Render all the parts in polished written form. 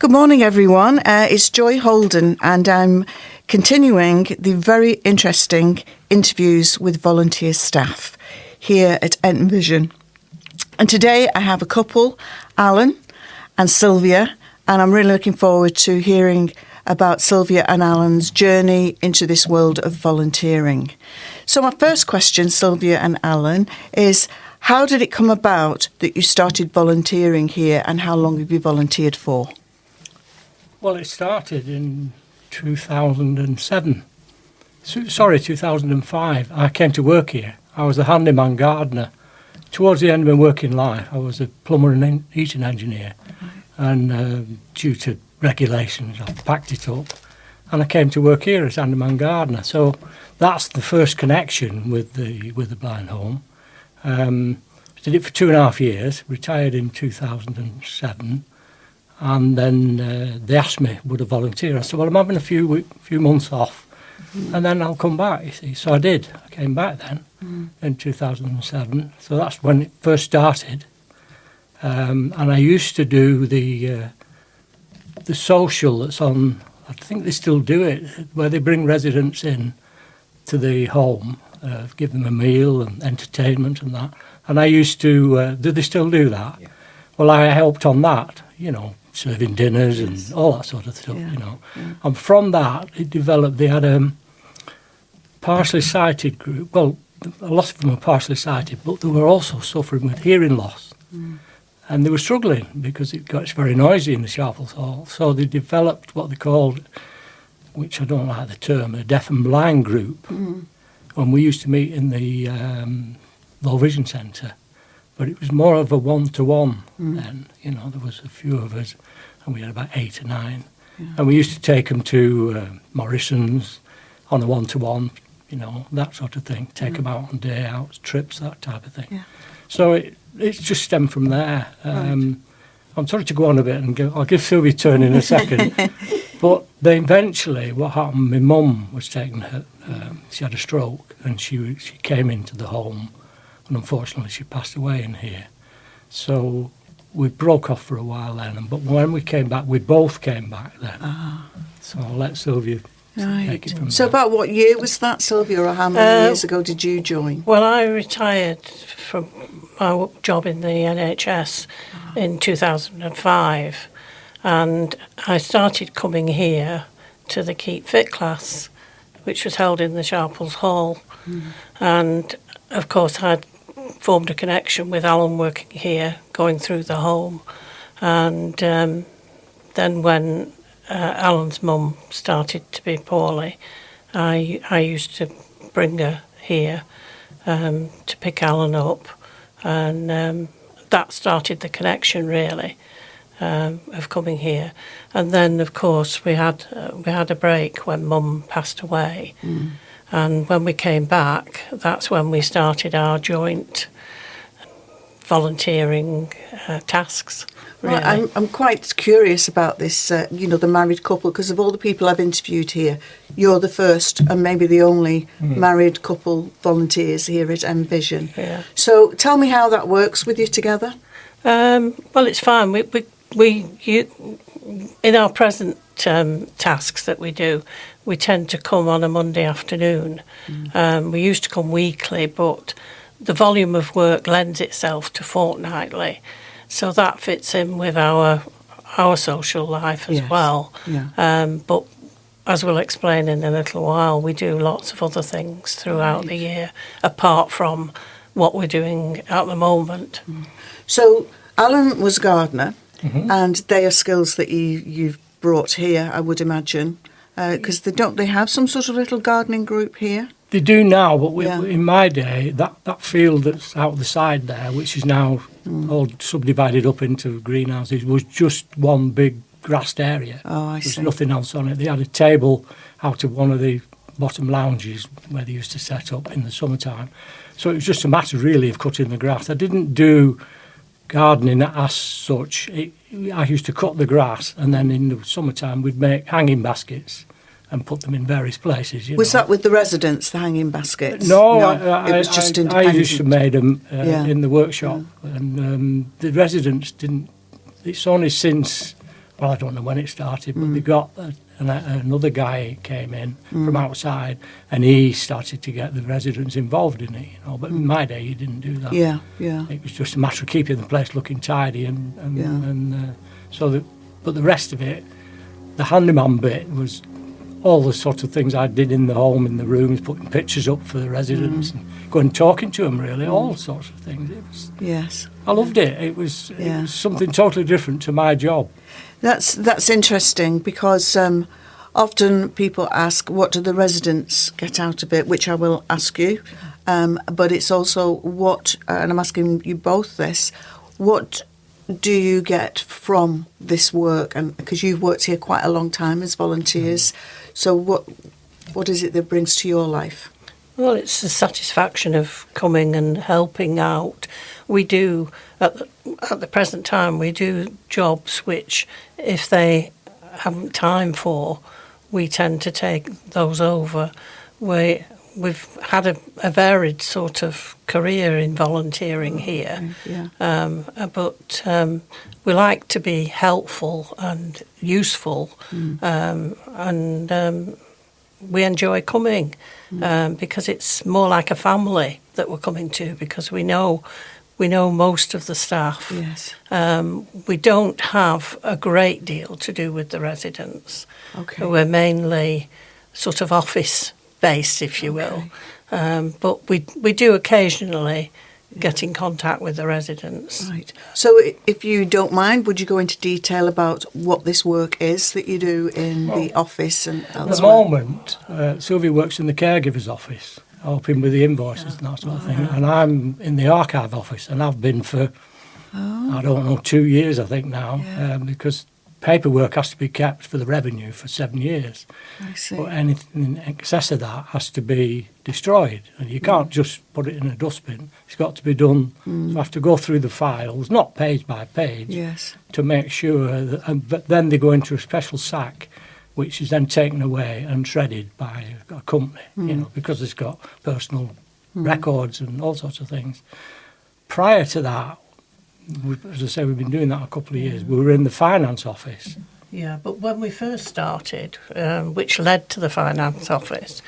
Good morning, everyone. It's Joy Holden, and I'm continuing the very interesting interviews with volunteer staff here at Envision. And today I have a couple, Alan and Sylvia, and I'm really looking forward to hearing about Sylvia and Alan's journey into this world of volunteering. So my first question, Sylvia and Alan, is how did it come about that you started volunteering here, and how long have you volunteered for? Well, it started in 2007. 2005. I came to work here. I was a handyman gardener. Towards the end of my working life, I was a plumber and heating engineer. And due to regulations, I packed it up. And I came to work here as handyman gardener. So that's the first connection with the blind home. Did it for 2.5 years, retired in 2007. And then they asked me, would I volunteer? I said, well, I'm having a few months off, and then I'll come back, you see. So I did. I came back then in 2007. So that's when it first started. And I used to do the social that's on, I think they still do it, where they bring residents in to the home, give them a meal and entertainment and that. And I used to, do they still do that? Yeah. Well, I helped on that, serving dinners and all that sort of stuff, Yeah. And from that, it developed. They had a partially sighted group. Well, a lot of them were partially sighted, but they were also suffering with hearing loss. And they were struggling because it got very noisy in the Sharples Hall. So they developed what they called, which I don't like the term, a deaf and blind group. And we used to meet in the Low Vision Centre. But it was more of a one-to-one then. There was a few of us, and we had about 8 or 9. Yeah. And we used to take them to Morrison's on a one-to-one, that sort of thing. Take them out on day out, trips, that type of thing. Yeah. So it's just stemmed from there. Right. I'm sorry to go on a bit, and I'll give Sylvia a turn in a second. But then eventually, what happened, my mum was taking her, she had a stroke, and she came into the home. And unfortunately, she passed away in here. So we broke off for a while then. But when we came back, we both came back then. So I'll let Sylvia take it from there. So about what year was that, Sylvia, or how many years ago did you join? Well, I retired from my job in the NHS in 2005. And I started coming here to the Keep Fit class, which was held in the Sharples Hall. And, of course, I'd formed a connection with Alan working here, going through the home. And then when Alan's mum started to be poorly, I used to bring her here to pick Alan up. And that started the connection, really, of coming here. And then, of course, we had a break when Mum passed away. And when we came back, that's when we started our joint volunteering tasks. Really. Well, I'm quite curious about this, the married couple, because of all the people I've interviewed here, you're the first and maybe the only married couple volunteers here at Envision. Yeah. So tell me how that works with you together. Well, it's fine. We in our present tasks that we do, we tend to come on a Monday afternoon. We used to come weekly, but the volume of work lends itself to fortnightly, so that fits in with our social life as well. Yeah. But as we'll explain in a little while, we do lots of other things throughout the year, apart from what we're doing at the moment. So Alan was a gardener, and they are skills that you've brought here, I would imagine, because they have some sort of little gardening group here? They do now, but in my day, that field that's out the side there, which is now all subdivided up into greenhouses, was just one big grassed area. Oh, I see. There's nothing else on it. They had a table out of one of the bottom lounges where they used to set up in the summertime. So it was just a matter, really, of cutting the grass. I didn't do gardening as such. I used to cut the grass, and then in the summertime we'd make hanging baskets and put them in various places. Was that with the residents, the hanging baskets? No, it was just independent. I used to make them in the workshop, and the residents didn't. It's only since well, I don't know when it started, but they got another guy came in from outside, and he started to get the residents involved in it. But in my day, you didn't do that. Yeah. It was just a matter of keeping the place looking tidy, but the rest of it, the handyman bit was all the sort of things I did in the home, in the rooms, putting pictures up for the residents and going and talking to them, really, all sorts of things. Yes. I loved it. It was something totally different to my job. That's interesting, because often people ask, what do the residents get out of it, which I will ask you. But it's also and I'm asking you both this, what do you get from this work? And because you've worked here quite a long time as volunteers, so what is it that brings to your life? Well, it's the satisfaction of coming and helping out. We do, at the present time, we do jobs which, if they haven't time for, we tend to take those over. We've had a varied sort of career in volunteering here, but we like to be helpful and useful, and we enjoy coming because it's more like a family that we're coming to, because we know most of the staff. Yes. We don't have a great deal to do with the residents. Okay. We're mainly sort of office based, if you will, but we do occasionally get in contact with the residents. Right. So if you don't mind, would you go into detail about what this work is that you do in the office and elsewhere? At the moment, Sylvia works in the caregiver's office, helping with the invoices and that sort of thing, and I'm in the archive office, and I've been for, I don't know, 2 years, I think now, because paperwork has to be kept for the revenue for 7 years. I see. But anything in excess of that has to be destroyed. And you can't just put it in a dustbin. It's got to be done. So I have to go through the files, not page by page, to make sure that, but then they go into a special sack, which is then taken away and shredded by a company, because it's got personal records and all sorts of things. Prior to that, as I say, we've been doing that a couple of years. We were in the finance office. Yeah, but when we first started, which led to the finance office,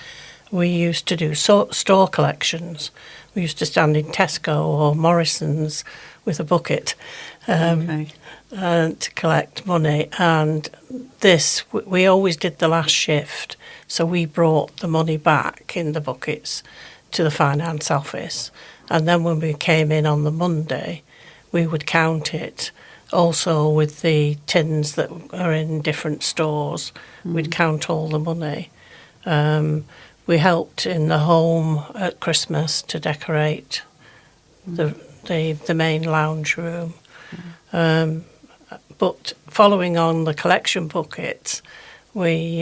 we used to do store collections. We used to stand in Tesco or Morrison's with a bucket to collect money. And this, we always did the last shift. So we brought the money back in the buckets to the finance office. And then when we came in on the Monday, we would count it. Also with the tins that are in different stores, we'd count all the money. We helped in the home at Christmas to decorate the main lounge room. But following on the collection buckets, we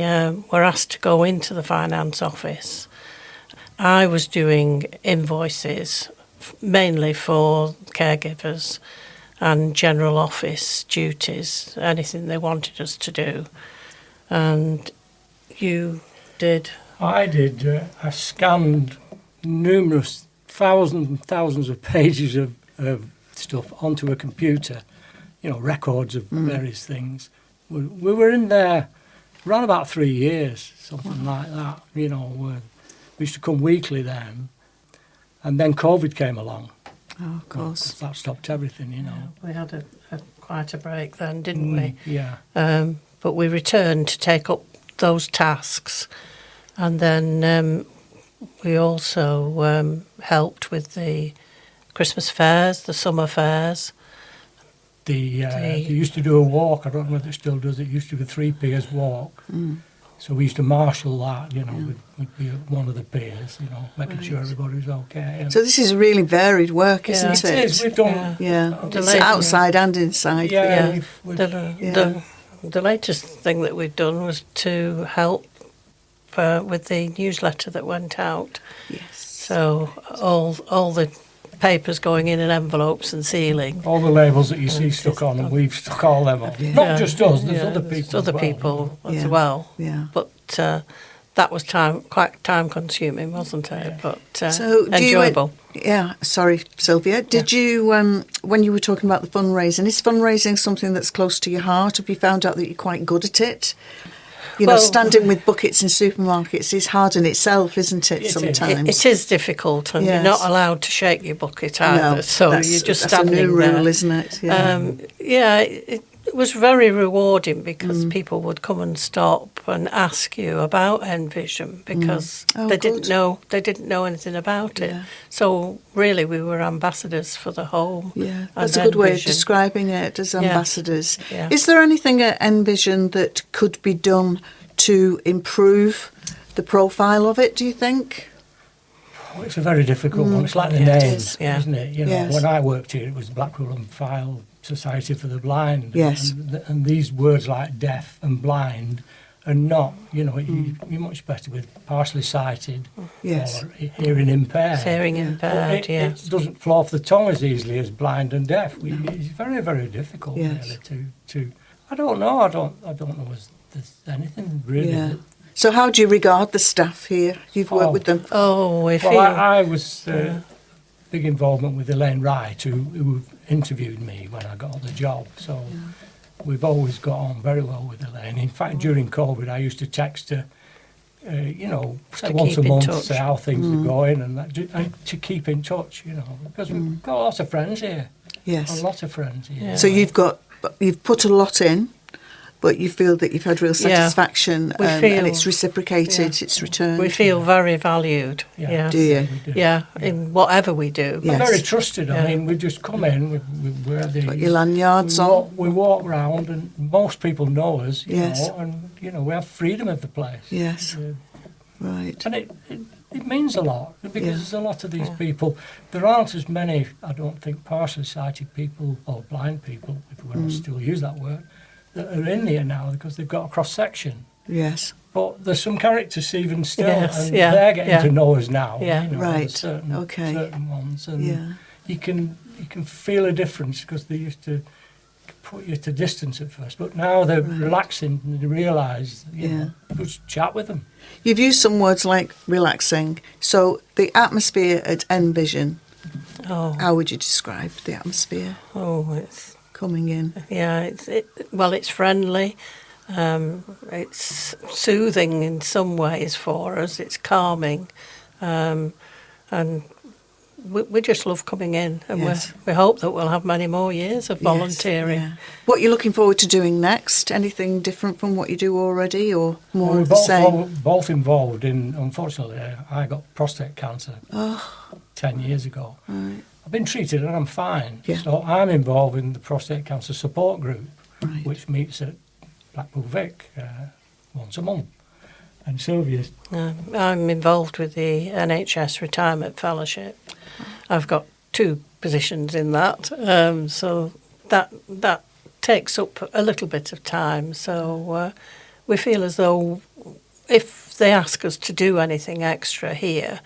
were asked to go into the finance office. I was doing invoices mainly for caregivers and general office duties, anything they wanted us to do. And you did? I did. I scanned numerous thousands of pages of stuff onto a computer, records of various things. We were in there around about 3 years, something like that. We used to come weekly then. And then COVID came along. Oh, of course. That stopped everything, We had quite a break then, didn't we? Yeah. But we returned to take up those tasks. And then we also helped with the Christmas fairs, the summer fairs. They used to do a walk. I don't know whether it still does. It used to be 3 piers walk. So we used to marshal that, we'd be at one of the piers, making sure everybody was okay. So this is really varied work, isn't it? It is. We've done... It's outside and inside. The latest thing that we've done was to help with the newsletter that went out. Yes. So all the papers going in envelopes and sealing. All the labels that you see stuck on, and we've stuck all them on. Not just us, there's other people as well. Yeah. But that was quite time consuming, wasn't it? But So enjoyable. Sorry, Sylvia. Did you, when you were talking about the fundraising, is fundraising something that's close to your heart? Have you found out that you're quite good at it? You know, standing with buckets in supermarkets is hard in itself, isn't it, sometimes? It is difficult, and you're not allowed to shake your bucket either, No, so you're just standing there. That's a new rule, isn't it? Yeah. It was very rewarding because people would come and stop and ask you about Envision because they didn't know anything about it. Yeah. So really, we were ambassadors for the home. Yeah, that's a good way of describing it, as ambassadors. Yeah. Is there anything at Envision that could be done to improve the profile of it, do you think? Well, it's a very difficult one. It's like the name, isn't it? You know, when I worked here, it was Blackpool and File Society for the Blind. Yes. And these words like deaf and blind are not, you know, you're much better with partially sighted or hearing impaired. Hearing impaired, it doesn't flow off the tongue as easily as blind and deaf. It's very, very difficult really to I don't know. I don't know if there's anything really. Yeah. So how do you regard the staff here? You've worked with them. I was big involvement with Elaine Wright, who interviewed me when I got the job. So we've always got on very well with Elaine. In fact, during COVID, I used to text her, say once a month, say how things are going, and to keep in touch, because we've got lots of friends here. Yes. A lot of friends here. Yeah. So you've put a lot in, but you feel that you've had real satisfaction and it's reciprocated, it's returned. We feel very valued. Yeah. Do you? We do. Yeah, in whatever we do. We're very trusted. I mean, we just come in, we wear these. Got your lanyards on. We walk around and most people know us, you know, and, we have freedom of the place. Yes. Right. And it means a lot because there's a lot of these people. There aren't as many, I don't think, partially sighted people or blind people, if we want to still use that word, that are in here now because they've got a cross section. Yes. But there's some characters even still, and they're getting to know us now. Yeah. Right. Certain ones, and you can feel a difference because they used to put you to distance at first, but now they're relaxing and they realise, just chat with them. You've used some words like relaxing. So the atmosphere at Envision, how would you describe the atmosphere? It's coming in. Yeah, it's friendly. It's soothing in some ways for us. It's calming, and we just love coming in, and we hope that we'll have many more years of volunteering. Yes, What are you looking forward to doing next? Anything different from what you do already, or more of the same? We're both involved in. Unfortunately, I got prostate cancer 10 years ago. Right. I've been treated and I'm fine. Yeah. So I'm involved in the prostate cancer support group, Right. which meets at Blackpool Vic once a month. And Sylvia's. I'm involved with the NHS Retirement Fellowship. I've got 2 positions in that, so that takes up a little bit of time. So we feel as though if they ask us to do anything extra here,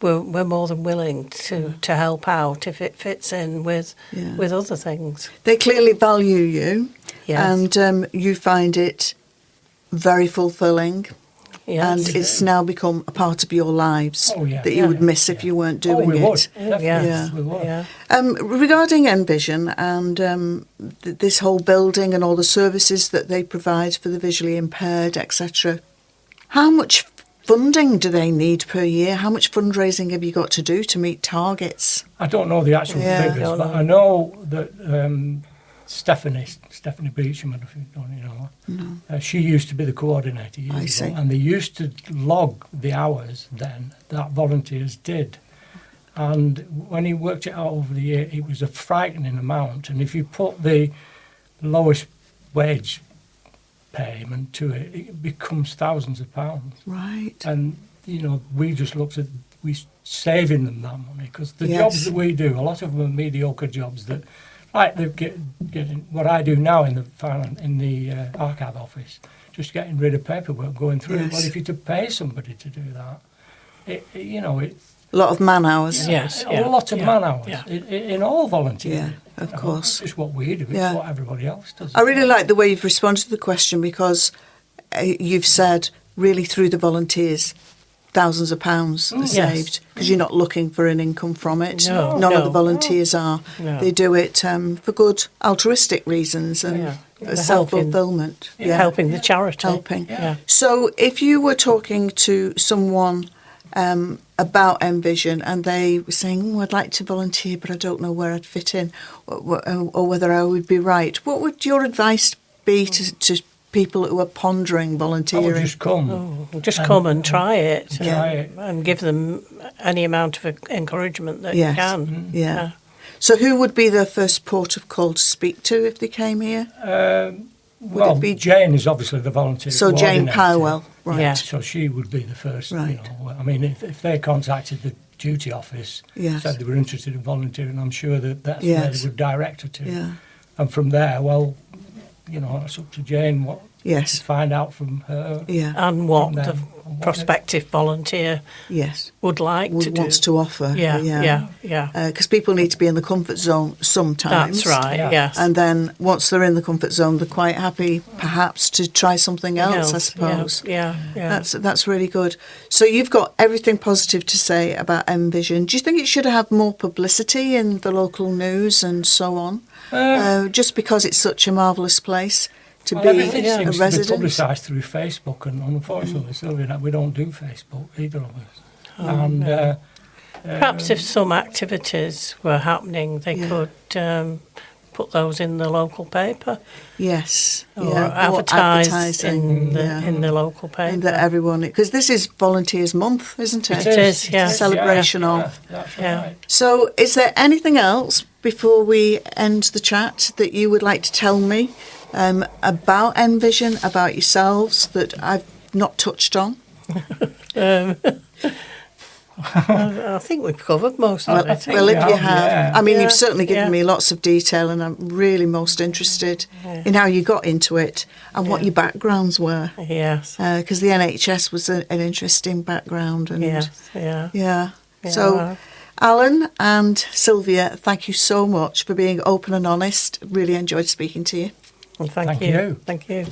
we're more than willing to help out if it fits in with other things. They clearly value you, yes. and you find it very fulfilling. Yes. And it's now become a part of your lives that you would miss if you weren't doing we it. Would. We would. Yeah. Regarding Envision and this whole building and all the services that they provide for the visually impaired, etc., how much funding do they need per year? How much fundraising have you got to do to meet targets? I don't know the actual figures, but I know that Stephanie Beecham, if you don't know, she used to be the coordinator years ago, and they used to log the hours then that volunteers did. And when he worked it out over the year, it was a frightening amount. And if you put the lowest wage payment to it, it becomes thousands of pounds. Right. And, we just looked at saving them that money because the jobs that we do, a lot of them are mediocre jobs that, like they're getting what I do now in the archive office, just getting rid of paperwork, going through it. Well, if you're to pay somebody to do that, it's a lot of man hours. A lot of man hours in all volunteering. Yeah, of course. It's just what we do. It's what everybody else does. I really like the way you've responded to the question because you've said really through the volunteers, thousands of pounds are saved because you're not looking for an income from it. No, None of no. the volunteers are. No. They do it for good altruistic reasons and They're self-fulfillment. helping the charity. Helping. Yeah. So if you were talking to someone about Envision and they were saying, I'd like to volunteer, but I don't know where I'd fit in or whether I would be right, what would your advice be to people who are pondering volunteering? I would just come. Just come and try it. Try it. And give them any amount of encouragement that you can. Yeah. So who would be the first port of call to speak to if they came here? Well, Jane is obviously the volunteer. So Jane coordinator. Powell, right. Yeah. So she would be the first, Right. I mean, if they contacted the duty office, Yes. said they were interested in volunteering, I'm sure that's where Yes. they would direct her to. Yeah. And from there, well, it's up to Jane what Yes. to find out from her. Yeah. And what From them. the prospective volunteer Yes. would like to do. Wants to offer. Yeah. Because people need to be in the comfort zone sometimes. That's right, Yeah. yes. And then once they're in the comfort zone, they're quite happy perhaps to try something else, I suppose. Yeah. That's really good. So you've got everything positive to say about Envision. Do you think it should have more publicity in the local news and so on? Just because it's such a marvellous place to be Everything a seems to be resident? publicised through Facebook, and unfortunately, Sylvia, we don't do Facebook, either of us. Perhaps if some activities were happening, they could put those in the local paper Yes. or Or advertise advertising, in the local paper. And that everyone, because this is Volunteers Month, isn't it? It is, yeah. Celebration Yeah, of. that's Yeah. right. So, is there anything else before we end the chat that you would like to tell me about Envision, about yourselves, that I've not touched on? I think we've covered most of it. Well, if you have, yeah. I mean, Yeah, you've certainly given yeah. me lots of detail, and I'm really most interested in how you got into it and what your backgrounds were. Yes. Because the NHS was an interesting background. And Yes. Yeah. Yeah. So, Alan and Sylvia, thank you so much for being open and honest. Really enjoyed speaking to you. Well, thank Thank you. you. Thank you.